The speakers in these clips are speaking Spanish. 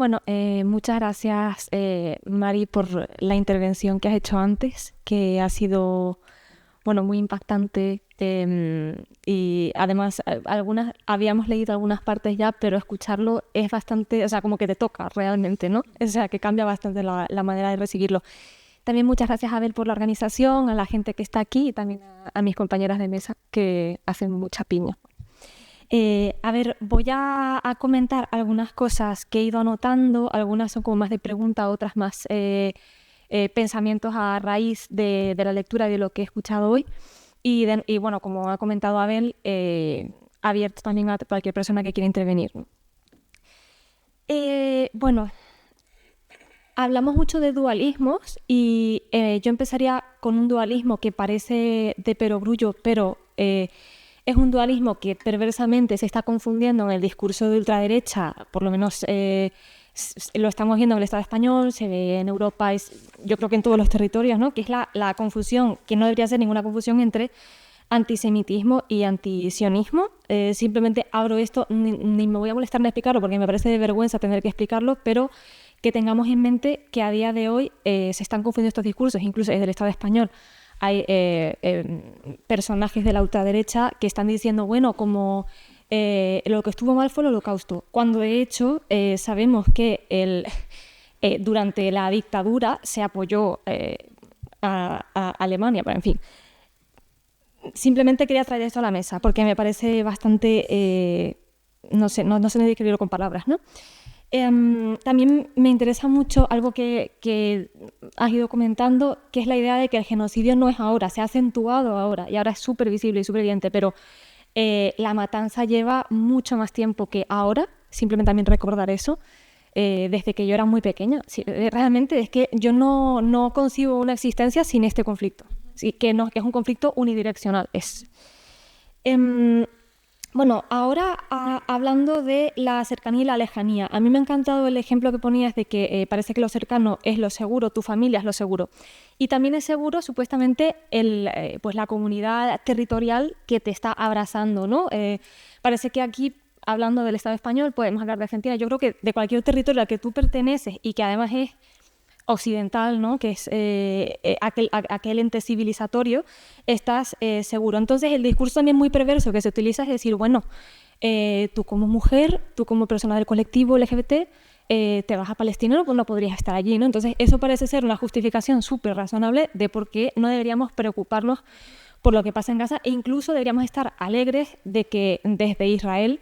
Bueno, muchas gracias, Mari, por la intervención que has hecho antes, que ha sido, bueno, muy impactante. Y además, algunas habíamos leído algunas partes ya, pero escucharlo es bastante, o sea, como que te toca realmente, ¿no? O sea, que cambia bastante la manera de recibirlo. También muchas gracias, Abel, por la organización, a la gente que está aquí y también a mis compañeras de mesa que hacen mucha piña. A ver, voy a comentar algunas cosas que he ido anotando, algunas son como más de pregunta, otras más pensamientos a raíz de la lectura de lo que he escuchado hoy. Y bueno, como ha comentado Abel, abierto también a cualquier persona que quiera intervenir. Bueno, hablamos mucho de dualismos y yo empezaría con un dualismo que parece de perogrullo, pero es un dualismo que perversamente se está confundiendo en el discurso de ultraderecha, por lo menos lo estamos viendo en el Estado español, se ve en Europa, yo creo que en todos los territorios, ¿no? Que es la confusión, que no debería ser ninguna confusión entre antisemitismo y antisionismo. Simplemente abro esto, ni me voy a molestar en explicarlo porque me parece de vergüenza tener que explicarlo, pero que tengamos en mente que a día de hoy se están confundiendo estos discursos, incluso desde el Estado español. Hay personajes de la ultraderecha que están diciendo, bueno, como lo que estuvo mal fue el Holocausto, cuando de hecho sabemos que durante la dictadura se apoyó a Alemania, pero en fin. Simplemente quería traer esto a la mesa porque me parece bastante, no sé ni describirlo con palabras, ¿no? También me interesa mucho algo que has ido comentando, que es la idea de que el genocidio no es ahora, se ha acentuado ahora y ahora es súper visible y súper evidente, pero la matanza lleva mucho más tiempo que ahora, simplemente también recordar eso, desde que yo era muy pequeña. Sí, realmente es que yo no concibo una existencia sin este conflicto, sí, que es un conflicto unidireccional. Bueno, ahora hablando de la cercanía y la lejanía, a mí me ha encantado el ejemplo que ponías de que parece que lo cercano es lo seguro, tu familia es lo seguro. Y también es seguro supuestamente pues la comunidad territorial que te está abrazando, ¿no? Parece que aquí, hablando del Estado español, podemos hablar de Argentina. Yo creo que de cualquier territorio al que tú perteneces y que además es occidental, ¿no? Que es aquel ente civilizatorio, estás seguro. Entonces el discurso también muy perverso que se utiliza es decir, bueno, tú como mujer, tú como persona del colectivo LGBT, te vas a Palestina, pues no podrías estar allí, ¿no? Entonces eso parece ser una justificación súper razonable de por qué no deberíamos preocuparnos por lo que pasa en Gaza e incluso deberíamos estar alegres de que desde Israel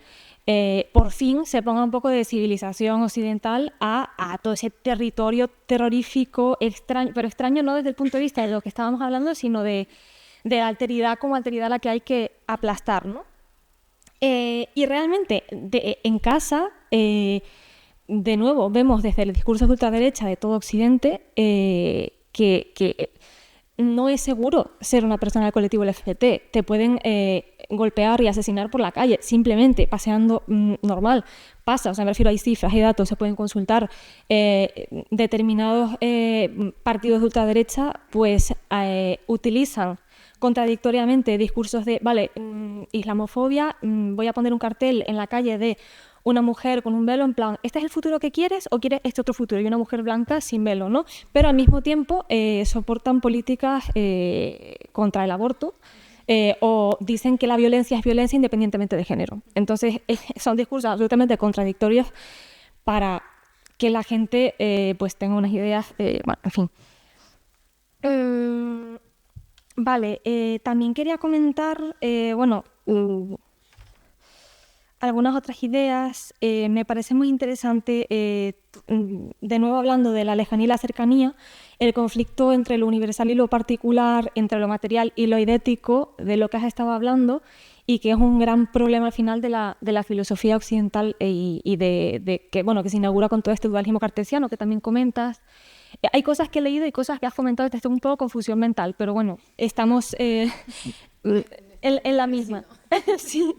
por fin se ponga un poco de civilización occidental a todo ese territorio terrorífico, extraño, pero extraño no desde el punto de vista de lo que estábamos hablando, sino de la alteridad como alteridad a la que hay que aplastar, ¿no? Y realmente en casa, de nuevo, vemos desde el discurso de ultraderecha de todo Occidente que no es seguro ser una persona del colectivo LGBT. Te pueden golpear y asesinar por la calle, simplemente paseando normal. Pasa, o sea, me refiero, hay cifras, hay datos, se pueden consultar. Determinados partidos de ultraderecha pues utilizan contradictoriamente discursos de, vale, islamofobia, voy a poner un cartel en la calle de una mujer con un velo en plan, ¿este es el futuro que quieres o quieres este otro futuro? Y una mujer blanca sin velo, ¿no? Pero al mismo tiempo soportan políticas contra el aborto o dicen que la violencia es violencia independientemente de género. Entonces son discursos absolutamente contradictorios para que la gente pues tenga unas ideas, bueno, en fin. Vale, también quería comentar, bueno, algunas otras ideas. Me parece muy interesante, de nuevo hablando de la lejanía y la cercanía, el conflicto entre lo universal y lo particular, entre lo material y lo idético, de lo que has estado hablando, y que es un gran problema al final de la filosofía occidental y de que, bueno, que se inaugura con todo este dualismo cartesiano que también comentas. Hay cosas que he leído y cosas que has comentado, esto es un poco confusión mental, pero bueno, estamos en la misma. Sí.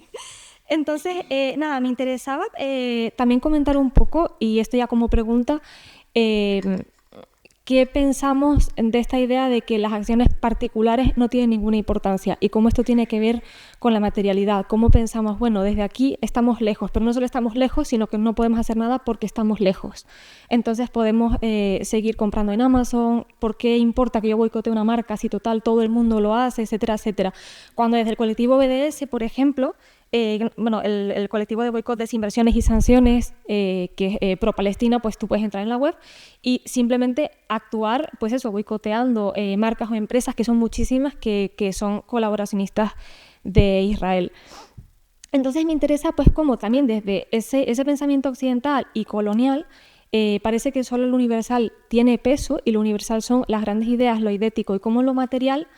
Entonces, nada, me interesaba también comentar un poco, y esto ya como pregunta, qué pensamos de esta idea de que las acciones particulares no tienen ninguna importancia y cómo esto tiene que ver con la materialidad. Cómo pensamos, bueno, desde aquí estamos lejos, pero no solo estamos lejos, sino que no podemos hacer nada porque estamos lejos. Entonces podemos seguir comprando en Amazon. ¿Por qué importa que yo boicotee una marca si total todo el mundo lo hace, etcétera, etcétera? Cuando desde el colectivo BDS, por ejemplo, el colectivo de boicot, desinversiones y sanciones, que es pro-Palestina, pues tú puedes entrar en la web y simplemente actuar, pues eso, boicoteando marcas o empresas, que son muchísimas, que son colaboracionistas de Israel. Entonces me interesa, pues, cómo también desde ese pensamiento occidental y colonial, parece que solo lo universal tiene peso y lo universal son las grandes ideas, lo idético, y cómo lo material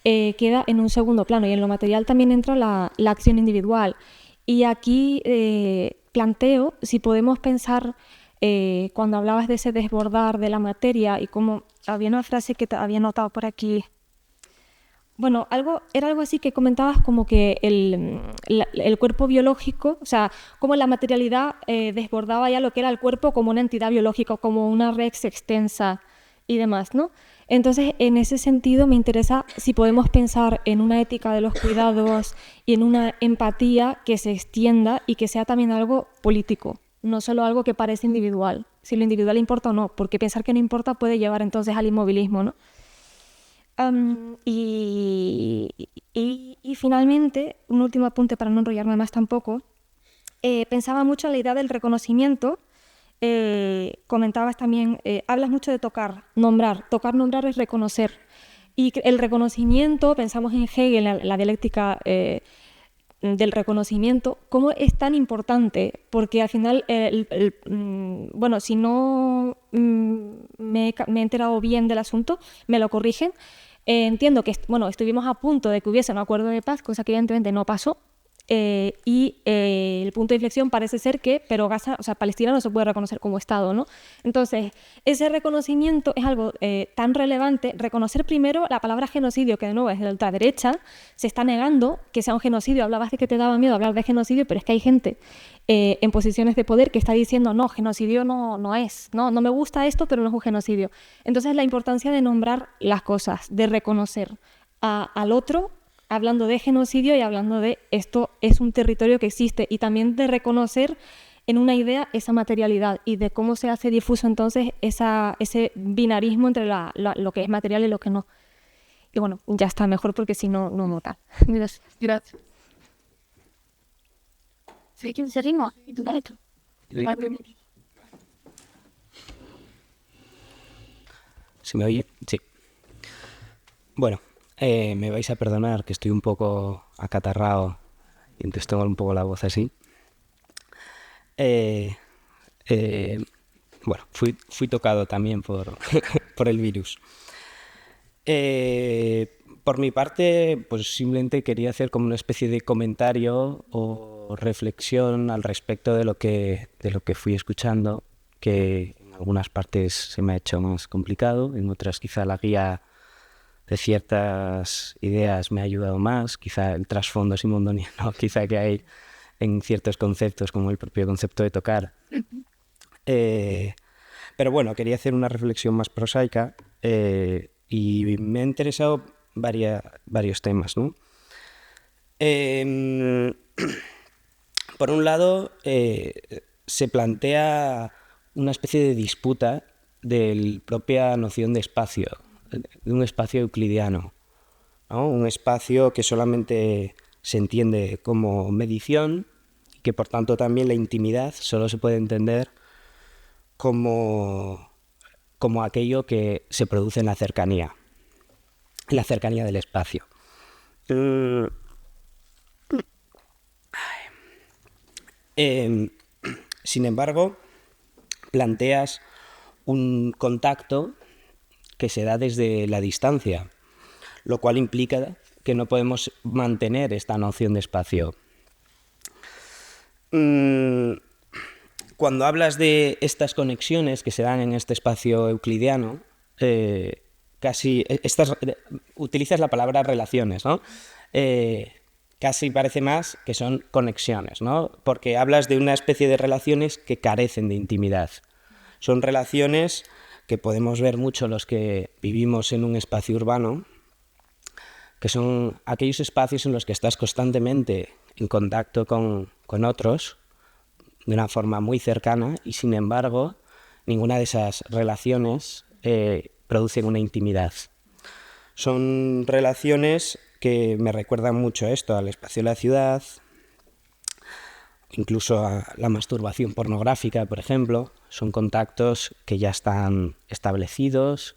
queda en un segundo plano, y en lo material también entra la acción individual. Y aquí planteo si podemos pensar, cuando hablabas de ese desbordar de la materia, y como había una frase que había notado por aquí, bueno, era algo así que comentabas, como que el cuerpo biológico, o sea, como la materialidad desbordaba ya lo que era el cuerpo como una entidad biológica, como una rex extensa y demás, ¿no? Entonces, en ese sentido, me interesa si podemos pensar en una ética de los cuidados y en una empatía que se extienda y que sea también algo político, no solo algo que parece individual. Si lo individual importa o no, porque pensar que no importa puede llevar entonces al inmovilismo, ¿no? Y finalmente, un último apunte para no enrollarme más tampoco, pensaba mucho en la idea del reconocimiento. Comentabas también, hablas mucho de tocar, nombrar es reconocer. Y el reconocimiento, pensamos en Hegel, la dialéctica del reconocimiento, cómo es tan importante, porque al final, bueno, si no me he enterado bien del asunto, me lo corrigen. Entiendo que, bueno, estuvimos a punto de que hubiese un acuerdo de paz, cosa que evidentemente no pasó. El punto de inflexión parece ser que, pero Gaza, o sea, Palestina no se puede reconocer como Estado, ¿no? Entonces, ese reconocimiento es algo tan relevante. Reconocer primero la palabra genocidio, que de nuevo es de la ultraderecha, se está negando que sea un genocidio. Hablabas de que te daba miedo hablar de genocidio, pero es que hay gente en posiciones de poder que está diciendo, no, genocidio no es, no me gusta esto, pero no es un genocidio. Entonces, la importancia de nombrar las cosas, de reconocer al otro, hablando de genocidio y hablando de esto es un territorio que existe, y también de reconocer en una idea esa materialidad y de cómo se hace difuso entonces ese binarismo entre lo que es material y lo que no. Y bueno, ya está mejor, porque si no, no nota. Gracias. ¿Se me oye? Sí. Bueno, me vais a perdonar que estoy un poco acatarrado y entonces tengo un poco la voz así. Bueno, fui tocado también por, por el virus. Por mi parte, pues simplemente quería hacer como una especie de comentario o reflexión al respecto de lo que fui escuchando, que en algunas partes se me ha hecho más complicado, en otras quizá la guía de ciertas ideas me ha ayudado más, quizá el trasfondo simondoniano, quizá que hay en ciertos conceptos, como el propio concepto de tocar. Pero bueno, quería hacer una reflexión más prosaica y me han interesado varios temas, ¿no? Por un lado, se plantea una especie de disputa de la propia noción de espacio, de un espacio euclidiano, ¿no? Un espacio que solamente se entiende como medición y que por tanto también la intimidad solo se puede entender como aquello que se produce en la cercanía del espacio. Sin embargo, planteas un contacto que se da desde la distancia, lo cual implica que no podemos mantener esta noción de espacio. Cuando hablas de estas conexiones que se dan en este espacio euclidiano, utilizas la palabra relaciones, ¿no? Casi parece más que son conexiones, ¿no? Porque hablas de una especie de relaciones que carecen de intimidad. Son relaciones que podemos ver mucho los que vivimos en un espacio urbano, que son aquellos espacios en los que estás constantemente en contacto con otros de una forma muy cercana y, sin embargo, ninguna de esas relaciones producen una intimidad. Son relaciones que me recuerdan mucho a esto, al espacio de la ciudad, incluso a la masturbación pornográfica, por ejemplo. Son contactos que ya están establecidos,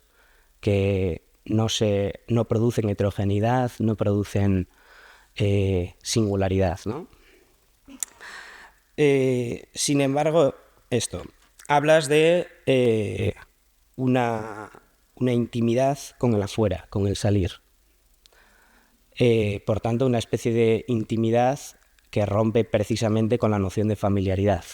que no producen heterogeneidad, no producen singularidad, ¿no? Sin embargo, hablas de una intimidad con el afuera, con el salir. Por tanto, una especie de intimidad que rompe precisamente con la noción de familiaridad,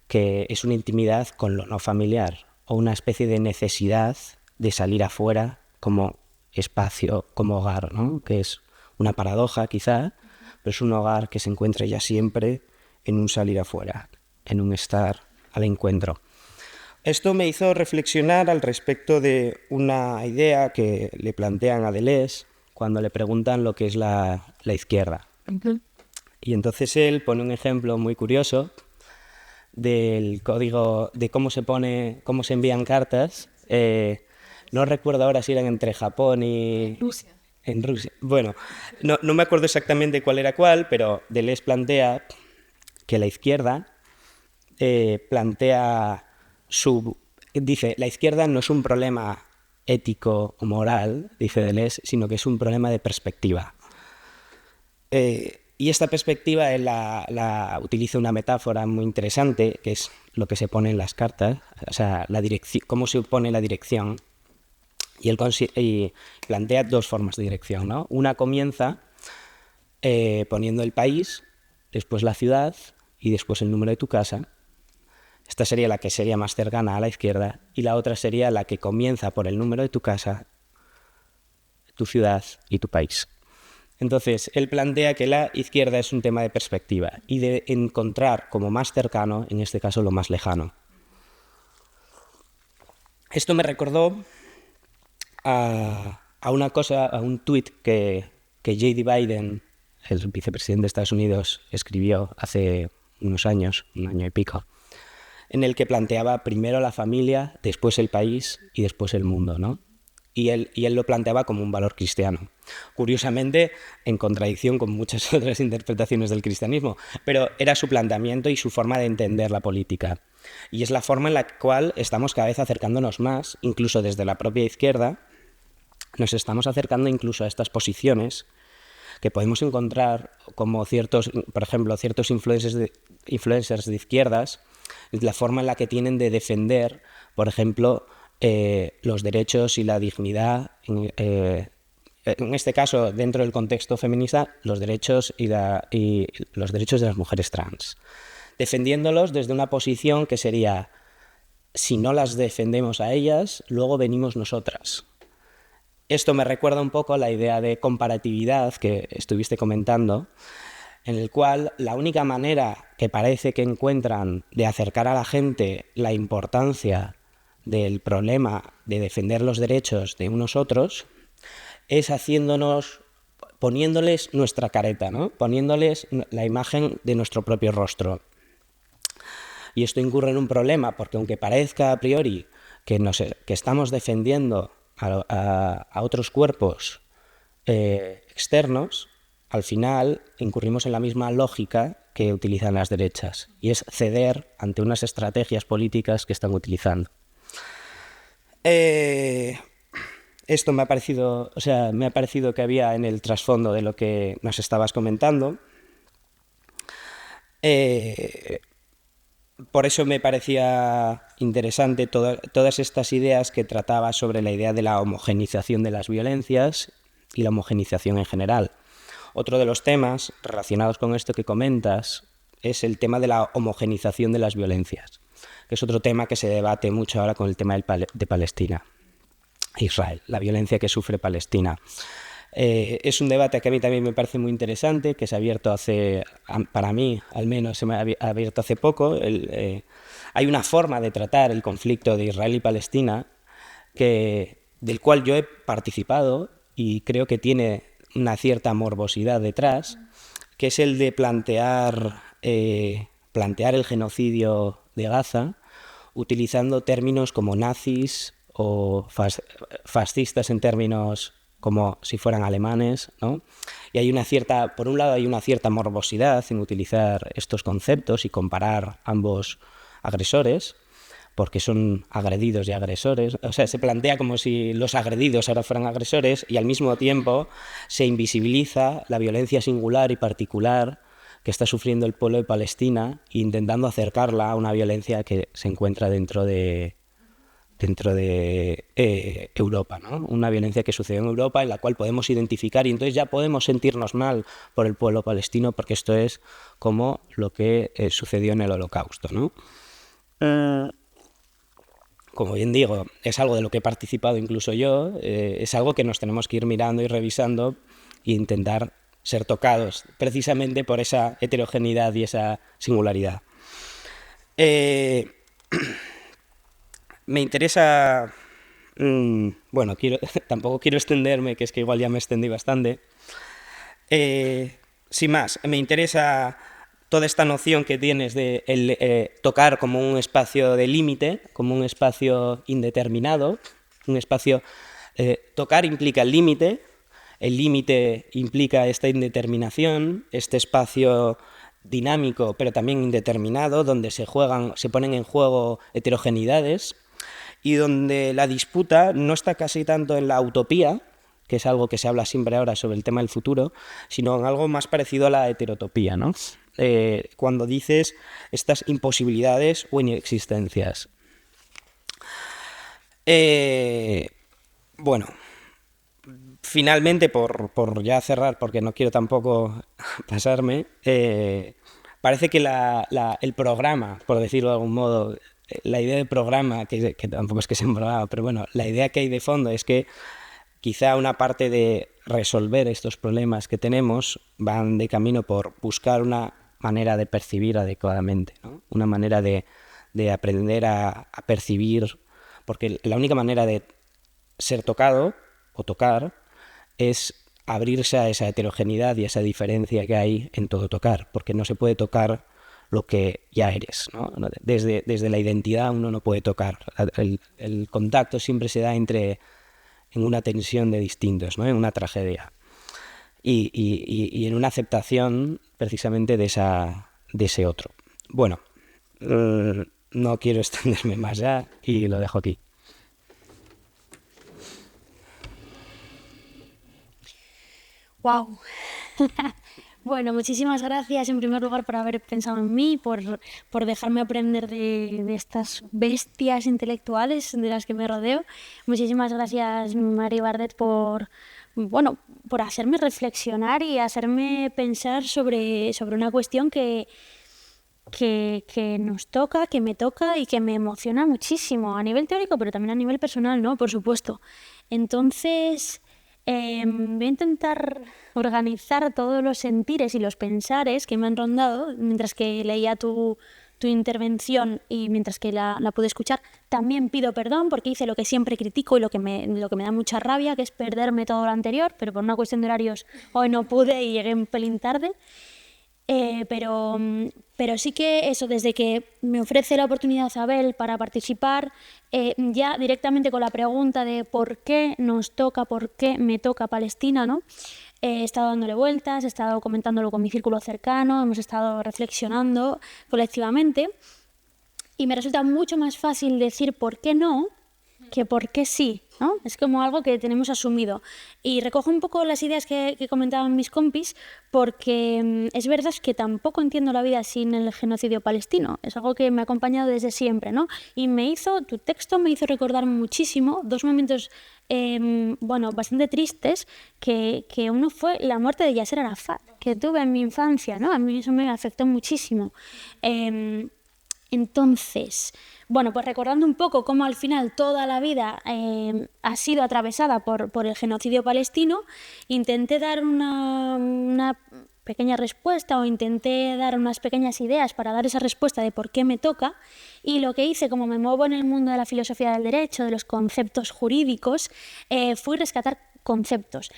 que es una intimidad con lo no familiar, o una especie de necesidad de salir afuera como espacio, como hogar, ¿no? Que es una paradoja quizá, pero es un hogar que se encuentra ya siempre en un salir afuera, en un estar al encuentro. Esto me hizo reflexionar al respecto de una idea que le plantean a Deleuze cuando le preguntan lo que es la izquierda. Y entonces él pone un ejemplo muy curioso del código de cómo se envían cartas. No recuerdo ahora si eran entre Japón y Rusia. En Rusia. Bueno, no me acuerdo exactamente cuál era cuál, pero Deleuze plantea que la izquierda dice, la izquierda no es un problema ético o moral, dice Deleuze, sino que es un problema de perspectiva. Y esta perspectiva él la utiliza una metáfora muy interesante, que es lo que se pone en las cartas, o sea, cómo se pone la dirección. Y él plantea dos formas de dirección, ¿no? Una comienza poniendo el país, después la ciudad y después el número de tu casa. Esta sería la que sería más cercana a la izquierda, y la otra sería la que comienza por el número de tu casa, tu ciudad y tu país. Entonces, él plantea que la izquierda es un tema de perspectiva y de encontrar como más cercano, en este caso, lo más lejano. Esto me recordó a un tuit que J.D. Biden, el vicepresidente de Estados Unidos, escribió hace unos años, un año y pico, en el que planteaba primero la familia, después el país y después el mundo, ¿no? Y él lo planteaba como un valor cristiano. Curiosamente, en contradicción con muchas otras interpretaciones del cristianismo, pero era su planteamiento y su forma de entender la política. Y es la forma en la cual estamos cada vez acercándonos más, incluso desde la propia izquierda, nos estamos acercando incluso a estas posiciones que podemos encontrar como por ejemplo, ciertos influencers de izquierdas, la forma en la que tienen de defender, por ejemplo, los derechos y la dignidad, en este caso, dentro del contexto feminista, los derechos y los derechos de las mujeres trans, defendiéndolos desde una posición que sería, si no las defendemos a ellas, luego venimos nosotras. Esto me recuerda un poco a la idea de comparatividad que estuviste comentando, en el cual la única manera que parece que encuentran de acercar a la gente la importancia del problema de defender los derechos de unos otros es poniéndoles nuestra careta, ¿no? Poniéndoles la imagen de nuestro propio rostro. Y esto incurre en un problema, porque aunque parezca a priori que estamos defendiendo a otros cuerpos externos, al final incurrimos en la misma lógica que utilizan las derechas, y es ceder ante unas estrategias políticas que están utilizando. Esto me ha parecido que había en el trasfondo de lo que nos estabas comentando. Por eso me parecía interesante todas estas ideas que trataba sobre la idea de la homogeneización de las violencias y la homogeneización en general. Otro de los temas relacionados con esto que comentas es el tema de la homogeneización de las violencias, que es otro tema que se debate mucho ahora con el tema de Palestina, Israel, la violencia que sufre Palestina. Es un debate que a mí también me parece muy interesante, que se ha abierto para mí al menos, se me ha abierto hace poco. Hay una forma de tratar el conflicto de Israel y Palestina del cual yo he participado y creo que tiene una cierta morbosidad detrás, que es el de plantear el genocidio de Gaza utilizando términos como nazis o fascistas en términos como si fueran alemanes, ¿no? Y hay por un lado hay una cierta morbosidad en utilizar estos conceptos y comparar ambos agresores, porque son agredidos y agresores. O sea, se plantea como si los agredidos ahora fueran agresores y al mismo tiempo se invisibiliza la violencia singular y particular que está sufriendo el pueblo de Palestina, intentando acercarla a una violencia que se encuentra dentro de Europa, ¿no? Una violencia que sucedió en Europa en la cual podemos identificar y entonces ya podemos sentirnos mal por el pueblo palestino porque esto es como lo que sucedió en el Holocausto, ¿no? Como bien digo, es algo de lo que he participado incluso yo, es algo que nos tenemos que ir mirando y revisando e intentar ser tocados precisamente por esa heterogeneidad y esa singularidad. Me interesa... bueno, tampoco quiero extenderme, que es que igual ya me extendí bastante. Sin más, me interesa toda esta noción que tienes de tocar como un espacio de límite, como un espacio indeterminado, un espacio... tocar implica el límite implica esta indeterminación, este espacio dinámico pero también indeterminado, donde se ponen en juego heterogeneidades y donde la disputa no está casi tanto en la utopía, que es algo que se habla siempre ahora sobre el tema del futuro, sino en algo más parecido a la heterotopía, ¿no? Cuando dices estas imposibilidades o inexistencias. Bueno, finalmente, por ya cerrar, porque no quiero tampoco pasarme, parece que el programa, por decirlo de algún modo, la idea del programa, que tampoco es que sea un programa, pero bueno, la idea que hay de fondo es que quizá una parte de resolver estos problemas que tenemos van de camino por buscar una manera de percibir adecuadamente, ¿no? Una manera de aprender a percibir, porque la única manera de ser tocado o tocar es abrirse a esa heterogeneidad y a esa diferencia que hay en todo tocar, porque no se puede tocar lo que ya eres, ¿no? Desde la identidad uno no puede tocar. El contacto siempre se da en una tensión de distintos, ¿no? En una tragedia. Y en una aceptación precisamente de ese otro. Bueno, no quiero extenderme más ya y lo dejo aquí. Wow. Bueno, muchísimas gracias en primer lugar por haber pensado en mí, por dejarme aprender de estas bestias intelectuales de las que me rodeo. Muchísimas gracias, Mari Bardet, por hacerme reflexionar y hacerme pensar sobre una cuestión que nos toca, que me toca y que me emociona muchísimo a nivel teórico, pero también a nivel personal, ¿no? Por supuesto. Entonces... voy a intentar organizar todos los sentires y los pensares que me han rondado mientras que leía tu intervención y mientras que la pude escuchar. También pido perdón porque hice lo que siempre critico y lo que me da mucha rabia, que es perderme todo lo anterior, pero por una cuestión de horarios hoy no pude y llegué un pelín tarde. Pero sí que eso, desde que me ofrece la oportunidad Abel para participar, ya directamente con la pregunta de por qué nos toca, por qué me toca Palestina, ¿no? He estado dándole vueltas, he estado comentándolo con mi círculo cercano, hemos estado reflexionando colectivamente y me resulta mucho más fácil decir por qué no que por qué sí, ¿no? Es como algo que tenemos asumido. Y recojo un poco las ideas que comentaban mis compis, porque es verdad que tampoco entiendo la vida sin el genocidio palestino. Es algo que me ha acompañado desde siempre, ¿no? Y tu texto me hizo recordar muchísimo dos momentos, bastante tristes, que uno fue la muerte de Yasser Arafat, que tuve en mi infancia, ¿no? A mí eso me afectó muchísimo. Entonces, Bueno, pues recordando un poco cómo al final toda la vida ha sido atravesada por el genocidio palestino, intenté dar una pequeña respuesta o intenté dar unas pequeñas ideas para dar esa respuesta de por qué me toca, y lo que hice, como me muevo en el mundo de la filosofía del derecho, de los conceptos jurídicos, fui rescatar conceptos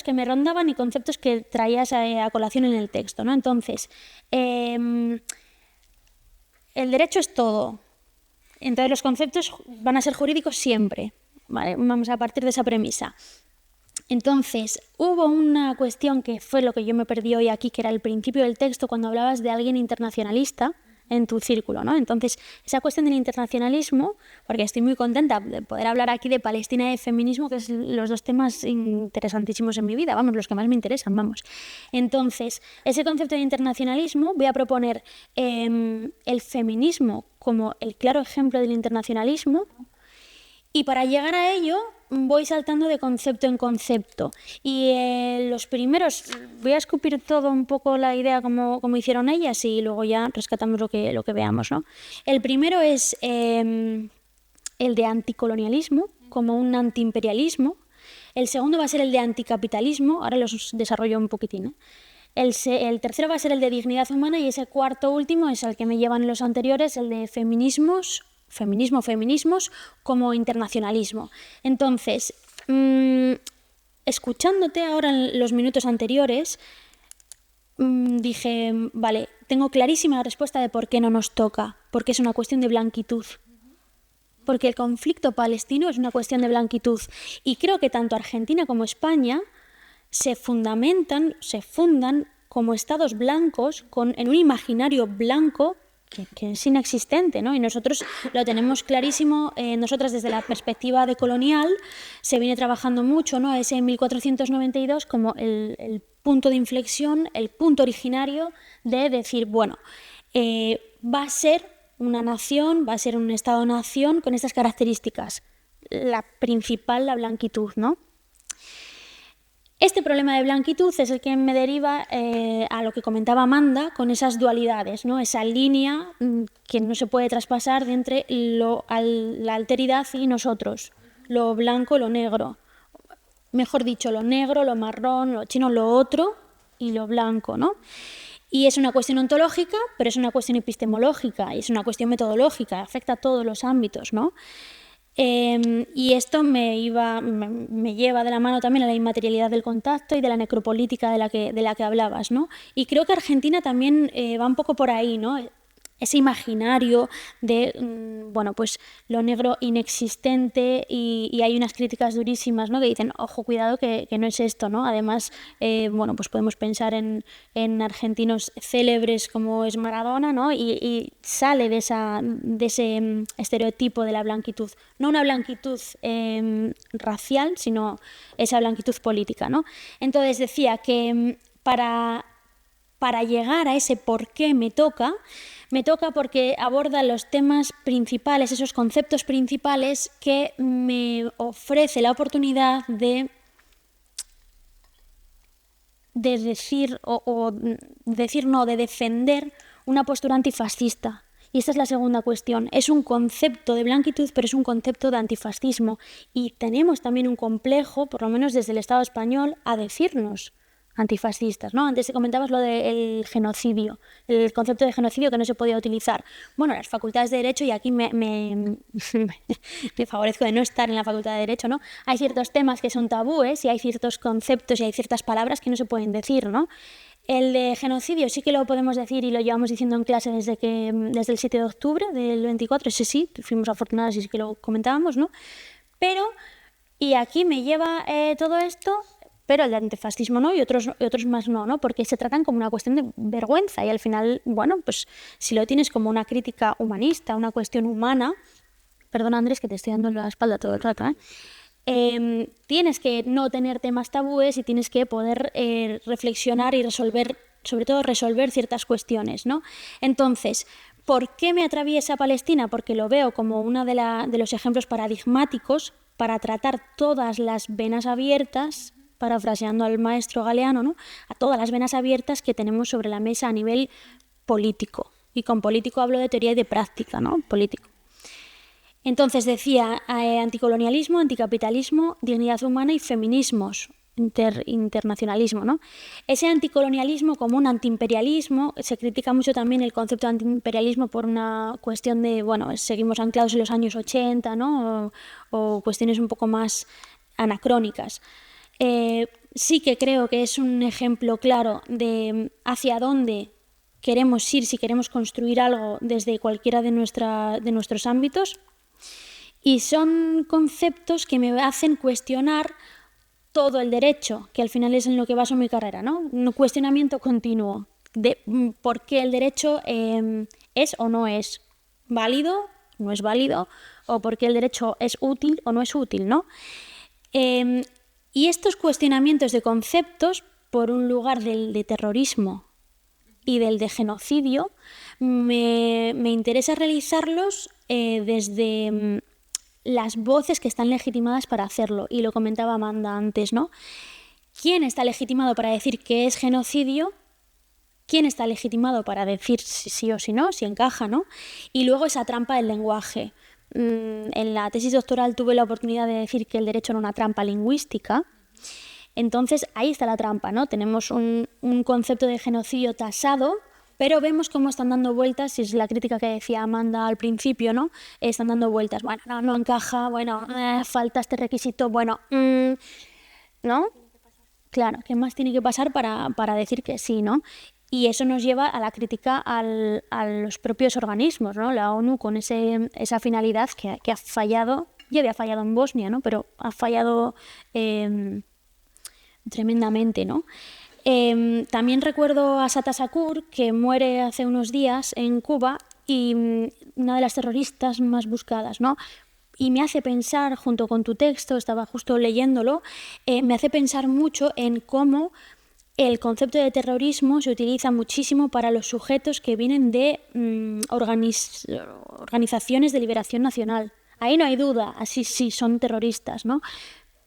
que me rondaban y conceptos que traías a colación en el texto, ¿no? Entonces, el derecho es todo. Entonces los conceptos van a ser jurídicos siempre, ¿vale? Vamos a partir de esa premisa. Entonces, hubo una cuestión que fue lo que yo me perdí hoy aquí, que era el principio del texto, cuando hablabas de alguien internacionalista en tu círculo, ¿no? Entonces, esa cuestión del internacionalismo, porque estoy muy contenta de poder hablar aquí de Palestina y de feminismo, que son los dos temas interesantísimos en mi vida, vamos, los que más me interesan, vamos. Entonces, ese concepto de internacionalismo, voy a proponer el feminismo como el claro ejemplo del internacionalismo, y para llegar a ello voy saltando de concepto en concepto. Y los primeros, voy a escupir todo un poco la idea como hicieron ellas y luego ya rescatamos lo que veamos, ¿no? El primero es el de anticolonialismo, como un antiimperialismo. El segundo va a ser el de anticapitalismo, ahora los desarrollo un poquitín, ¿eh? El tercero va a ser el de dignidad humana, y ese cuarto último es al que me llevan los anteriores, el de feminismos como internacionalismo. Entonces, escuchándote ahora en los minutos anteriores, dije, vale, tengo clarísima la respuesta de por qué no nos toca, porque es una cuestión de blanquitud. Porque el conflicto palestino es una cuestión de blanquitud. Y creo que tanto Argentina como España se fundan como estados blancos en un imaginario blanco que es inexistente, ¿no? Y nosotros lo tenemos clarísimo. Nosotras desde la perspectiva de colonial se viene trabajando mucho, ¿no? Ese 1492 como el punto de inflexión, el punto originario de decir, bueno, va a ser una nación, va a ser un estado-nación con estas características. La principal, la blanquitud, ¿no? Este problema de blanquitud es el que me deriva a lo que comentaba Amanda con esas dualidades, ¿no? Esa línea que no se puede traspasar de entre la alteridad y nosotros, lo blanco, lo negro. Mejor dicho, lo negro, lo marrón, lo chino, lo otro y lo blanco, ¿no? Y es una cuestión ontológica, pero es una cuestión epistemológica y es una cuestión metodológica, afecta a todos los ámbitos, ¿no? Y esto me lleva de la mano también a la inmaterialidad del contacto y de la necropolítica de la que hablabas, ¿no? Y creo que Argentina también va un poco por ahí, ¿no? Ese imaginario de, bueno, pues lo negro inexistente, y hay unas críticas durísimas, ¿no? Que dicen, ojo, cuidado, que no es esto, ¿no? Además, bueno, pues podemos pensar en argentinos célebres como es Maradona, ¿no? Y sale de ese estereotipo de la blanquitud. No una blanquitud racial, sino esa blanquitud política, ¿no? Entonces decía que para llegar a ese por qué me toca porque aborda los temas principales, esos conceptos principales que me ofrece la oportunidad de decir de defender una postura antifascista. Y esta es la segunda cuestión. Es un concepto de blanquitud, pero es un concepto de antifascismo. Y tenemos también un complejo, por lo menos desde el Estado español, a decirnos antifascistas, ¿no? Antes comentabas lo del genocidio, el concepto de genocidio que no se podía utilizar. Bueno, las facultades de Derecho, y aquí me favorezco de no estar en la Facultad de Derecho, ¿no? Hay ciertos temas que son tabúes y hay ciertos conceptos y hay ciertas palabras que no se pueden decir, ¿no? El de genocidio sí que lo podemos decir y lo llevamos diciendo en clase desde el 7 de octubre del 24, ese sí, fuimos afortunadas y sí que lo comentábamos, ¿no? Pero, y aquí me lleva todo esto, pero el de antifascismo no y otros más no, porque se tratan como una cuestión de vergüenza y al final, bueno, pues si lo tienes como una crítica humanista, una cuestión humana, perdona Andrés que te estoy dando la espalda todo el rato, tienes que no tener temas tabúes y tienes que poder reflexionar y resolver, sobre todo resolver ciertas cuestiones, ¿no? Entonces, ¿por qué me atraviesa Palestina? Porque lo veo como uno de los ejemplos paradigmáticos para tratar todas las venas abiertas, parafraseando al maestro Galeano, ¿no? A todas las venas abiertas que tenemos sobre la mesa a nivel político. Y con político hablo de teoría y de práctica, ¿no? Político. Entonces decía anticolonialismo, anticapitalismo, dignidad humana y feminismos, internacionalismo, ¿no? Ese anticolonialismo como un antiimperialismo, se critica mucho también el concepto de antiimperialismo por una cuestión de, bueno, seguimos anclados en los años 80, ¿no? O cuestiones un poco más anacrónicas. Sí que creo que es un ejemplo claro de hacia dónde queremos ir si queremos construir algo desde cualquiera de nuestros ámbitos. Y son conceptos que me hacen cuestionar todo el derecho, que al final es en lo que baso mi carrera, ¿no? Un cuestionamiento continuo de por qué el derecho es o no es válido, no es válido, o por qué el derecho es útil o no es útil, ¿no? Y estos cuestionamientos de conceptos, por un lugar de terrorismo y del de genocidio, me interesa realizarlos desde las voces que están legitimadas para hacerlo. Y lo comentaba Amanda antes, ¿no? ¿Quién está legitimado para decir que es genocidio? ¿Quién está legitimado para decir si sí o si no, si encaja, ¿no? Y luego esa trampa del lenguaje. En la tesis doctoral tuve la oportunidad de decir que el derecho era una trampa lingüística. Entonces ahí está la trampa, ¿no? Tenemos un concepto de genocidio tasado, pero vemos cómo están dando vueltas, y es la crítica que decía Amanda al principio, ¿no? Están dando vueltas, bueno, no encaja, bueno, falta este requisito, bueno, ¿no? Claro, ¿qué más tiene que pasar para decir que sí, ¿no? Y eso nos lleva a la crítica a los propios organismos, ¿no? La ONU con esa finalidad que ha fallado, ya había fallado en Bosnia, ¿no? Pero ha fallado tremendamente, ¿no? También recuerdo a Sata Sakur, que muere hace unos días en Cuba, y una de las terroristas más buscadas, ¿no? Y me hace pensar, junto con tu texto, estaba justo leyéndolo, me hace pensar mucho en cómo el concepto de terrorismo se utiliza muchísimo para los sujetos que vienen de organizaciones de liberación nacional. Ahí no hay duda, así sí son terroristas, ¿no?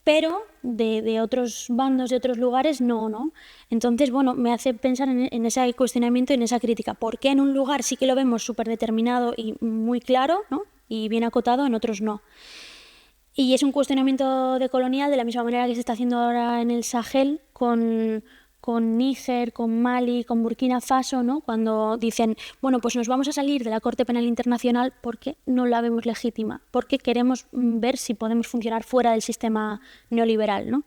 Pero de otros bandos, de otros lugares, no. Entonces, bueno, me hace pensar en ese cuestionamiento y en esa crítica. ¿Por qué en un lugar sí que lo vemos súper determinado y muy claro, ¿no? Y bien acotado, en otros no? Y es un cuestionamiento decolonial de la misma manera que se está haciendo ahora en el Sahel con Níger, con Mali, con Burkina Faso, ¿no? Cuando dicen, bueno, pues nos vamos a salir de la Corte Penal Internacional porque no la vemos legítima, porque queremos ver si podemos funcionar fuera del sistema neoliberal, ¿no?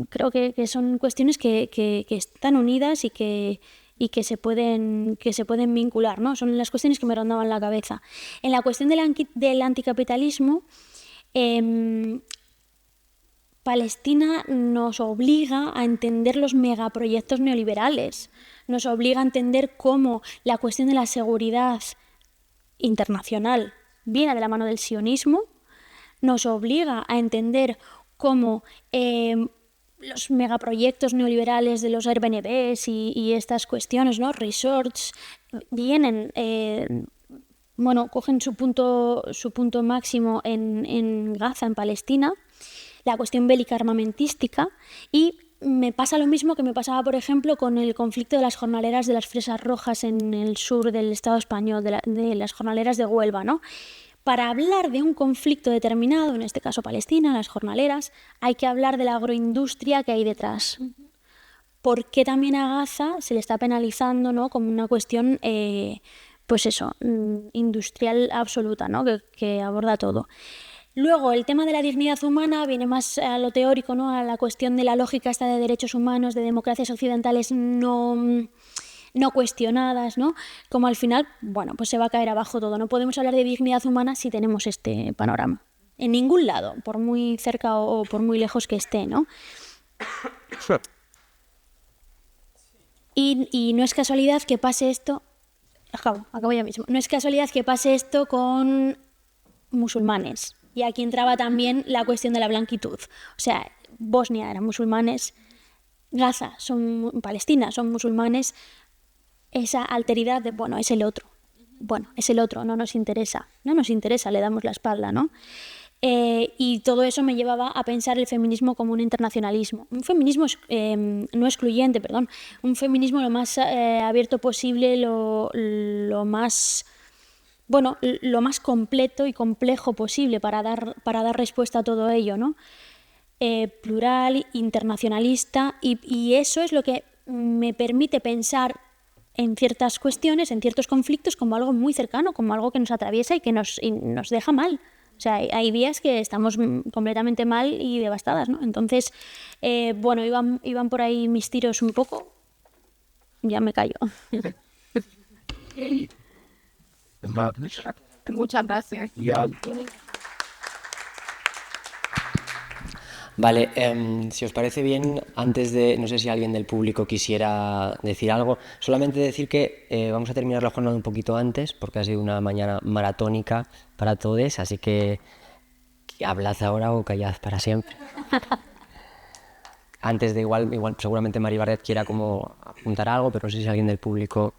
Creo que son cuestiones que están unidas y que se pueden vincular, ¿no? Son las cuestiones que me rondaban la cabeza. En la cuestión del anticapitalismo, Palestina nos obliga a entender los megaproyectos neoliberales, nos obliga a entender cómo la cuestión de la seguridad internacional viene de la mano del sionismo, nos obliga a entender cómo los megaproyectos neoliberales de los Airbnbs y estas cuestiones, ¿no? Resorts, vienen, cogen su punto máximo en Gaza, en Palestina, la cuestión bélica armamentística, y me pasa lo mismo que me pasaba, por ejemplo, con el conflicto de las jornaleras de las Fresas Rojas en el sur del Estado español, de las jornaleras de Huelva, ¿no? Para hablar de un conflicto determinado, en este caso Palestina, las jornaleras, hay que hablar de la agroindustria que hay detrás. ¿Por qué también a Gaza se le está penalizando, ¿no? Como una cuestión, industrial absoluta, ¿no? Que aborda todo. Luego, el tema de la dignidad humana viene más a lo teórico, ¿no? A la cuestión de la lógica esta de derechos humanos, de democracias occidentales no cuestionadas, ¿no? Como al final, bueno, pues se va a caer abajo todo. No podemos hablar de dignidad humana si tenemos este panorama. En ningún lado, por muy cerca o por muy lejos que esté, ¿no? Y no es casualidad que pase esto... Acabo ya mismo. No es casualidad que pase esto con musulmanes. Y aquí entraba también la cuestión de la blanquitud. O sea, Bosnia eran musulmanes, Gaza Palestina son musulmanes. Esa alteridad de, bueno, es el otro. Bueno, es el otro, no nos interesa. No nos interesa, le damos la espalda, ¿no? Y todo eso me llevaba a pensar el feminismo como un internacionalismo. Un feminismo no excluyente, perdón. Un feminismo lo más abierto posible, lo más bueno, lo más completo y complejo posible para dar respuesta a todo ello, ¿no? Plural, internacionalista, y eso es lo que me permite pensar en ciertas cuestiones, en ciertos conflictos, como algo muy cercano, como algo que nos atraviesa y que nos deja mal. O sea, hay días que estamos completamente mal y devastadas, ¿no? Entonces, bueno, iban por ahí mis tiros un poco. Ya me callo. Muchas gracias. Vale, si os parece bien, antes de, no sé si alguien del público quisiera decir algo, solamente decir que vamos a terminar la jornada un poquito antes, porque ha sido una mañana maratónica para todos, así que hablad ahora o callad para siempre. Antes de igual seguramente Mari Barret quiera como apuntar algo, pero no sé si alguien del público...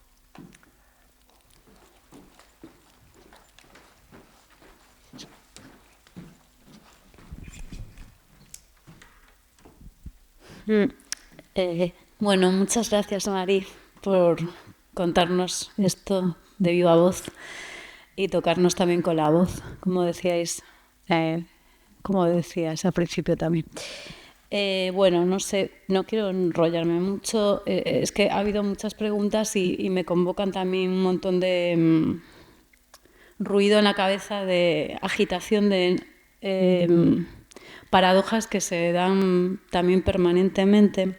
Bueno, muchas gracias, Mari, por contarnos esto de viva voz y tocarnos también con la voz, como decíais, como decías al principio también. Bueno, no sé, no quiero enrollarme mucho, es que ha habido muchas preguntas y me convocan también un montón de ruido en la cabeza, de agitación, de paradojas que se dan también permanentemente.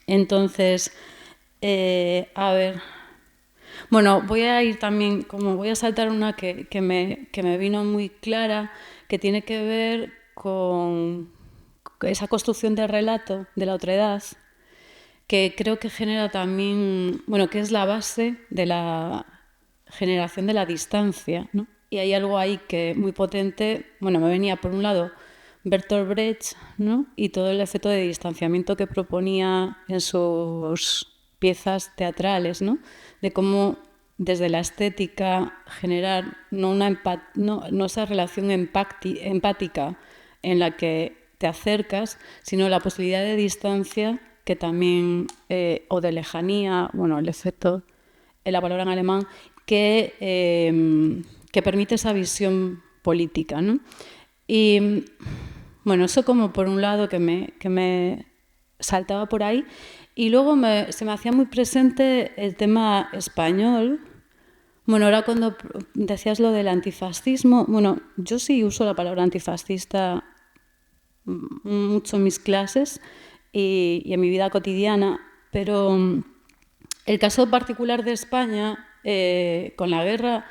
Entonces, a ver, bueno, voy a ir también, como voy a saltar una que me vino muy clara, que tiene que ver con esa construcción de relato de la otredad, que creo que genera también, bueno, que es la base de la generación de la distancia, ¿no? Y hay algo ahí que muy potente, bueno, me venía por un lado Bertolt Brecht, ¿no? Y todo el efecto de distanciamiento que proponía en sus piezas teatrales, ¿no? De cómo desde la estética generar no esa relación empática en la que te acercas, sino la posibilidad de distancia que también, o de lejanía, bueno, el efecto, la palabra en alemán, que permite esa visión política, ¿no? Y bueno, eso como por un lado que me saltaba por ahí, y luego se me hacía muy presente el tema español. Bueno, ahora cuando decías lo del antifascismo, bueno, yo sí uso la palabra antifascista mucho en mis clases y en mi vida cotidiana, pero el caso particular de España, con la guerra,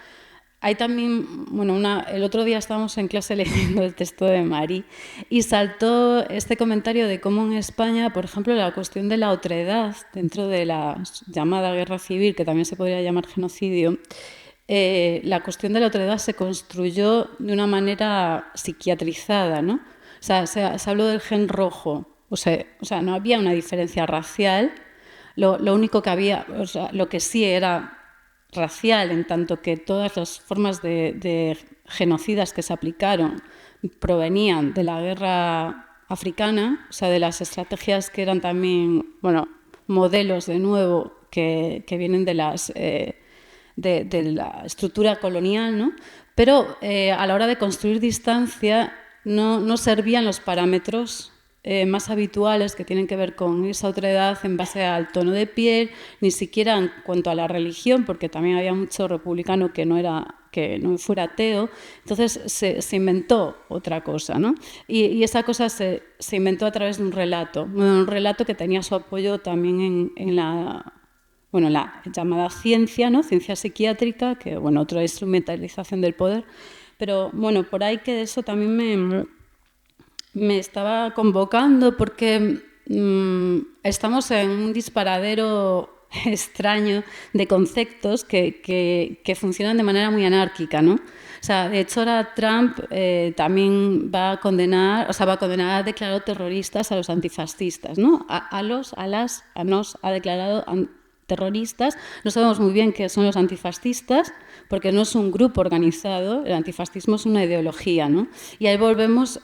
hay también, bueno, el otro día estábamos en clase leyendo el texto de Mari y saltó este comentario de cómo en España, por ejemplo, la cuestión de la otredad dentro de la llamada guerra civil, que también se podría llamar genocidio, la cuestión de la otredad se construyó de una manera psiquiatrizada, ¿no? O sea, se habló del gen rojo, o sea, no había una diferencia racial, lo único que había, o sea, lo que sí era racial, en tanto que todas las formas de genocidas que se aplicaron provenían de la guerra africana, o sea, de las estrategias que eran también, bueno, modelos de nuevo que vienen de la estructura colonial, ¿no? Pero a la hora de construir distancia no servían los parámetros más habituales que tienen que ver con esa otredad en base al tono de piel, ni siquiera en cuanto a la religión, porque también había mucho republicano que no fuera ateo. Entonces se inventó otra cosa, ¿no? Y esa cosa se inventó a través de un relato que tenía su apoyo también en la llamada ciencia, ¿no? Ciencia psiquiátrica, que bueno, otra instrumentalización del poder. Pero bueno, por ahí que eso también me estaba convocando porque estamos en un disparadero extraño de conceptos que funcionan de manera muy anárquica, ¿no? O sea, de hecho ahora Trump también va a condenar, ha declarado terroristas a los antifascistas, ¿no? A nos ha declarado terroristas. No sabemos muy bien qué son los antifascistas, porque no es un grupo organizado, el antifascismo es una ideología, ¿no? Y ahí volvemos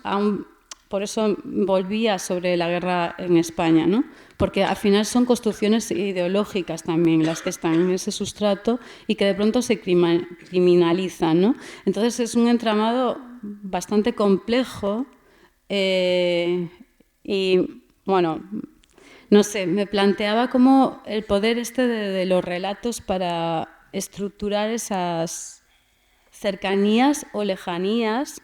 por eso volvía sobre la guerra en España, ¿no? Porque al final son construcciones ideológicas también las que están en ese sustrato y que de pronto se criminalizan, ¿no? Entonces es un entramado bastante complejo y, bueno, no sé, me planteaba como el poder de los relatos para estructurar esas cercanías o lejanías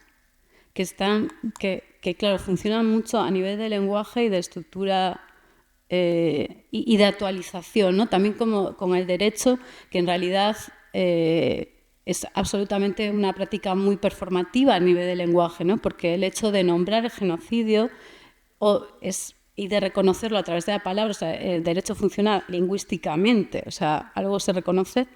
que claro, funcionan mucho a nivel de lenguaje y de estructura y de actualización, ¿no? También como con el derecho, que en realidad es absolutamente una práctica muy performativa a nivel de lenguaje, ¿no? Porque el hecho de nombrar el genocidio y de reconocerlo a través de la palabra, o sea, el derecho funciona lingüísticamente, o sea, algo se reconoce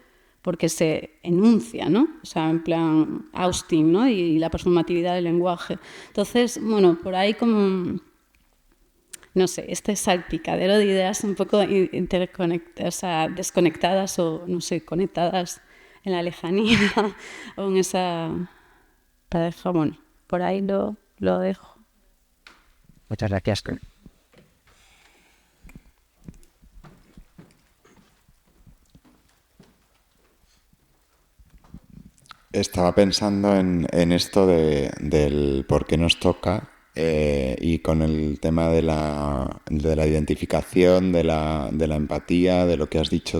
porque se enuncia, ¿no? O sea, en plan Austin, ¿no? Y la performatividad del lenguaje. Entonces, bueno, por ahí como, no sé, este salpicadero de ideas un poco o sea, desconectadas o, no sé, conectadas en la lejanía o en esa pareja, bueno, por ahí lo dejo. Muchas gracias. Estaba pensando en esto del por qué nos toca y con el tema de la identificación, de la empatía, de lo que has dicho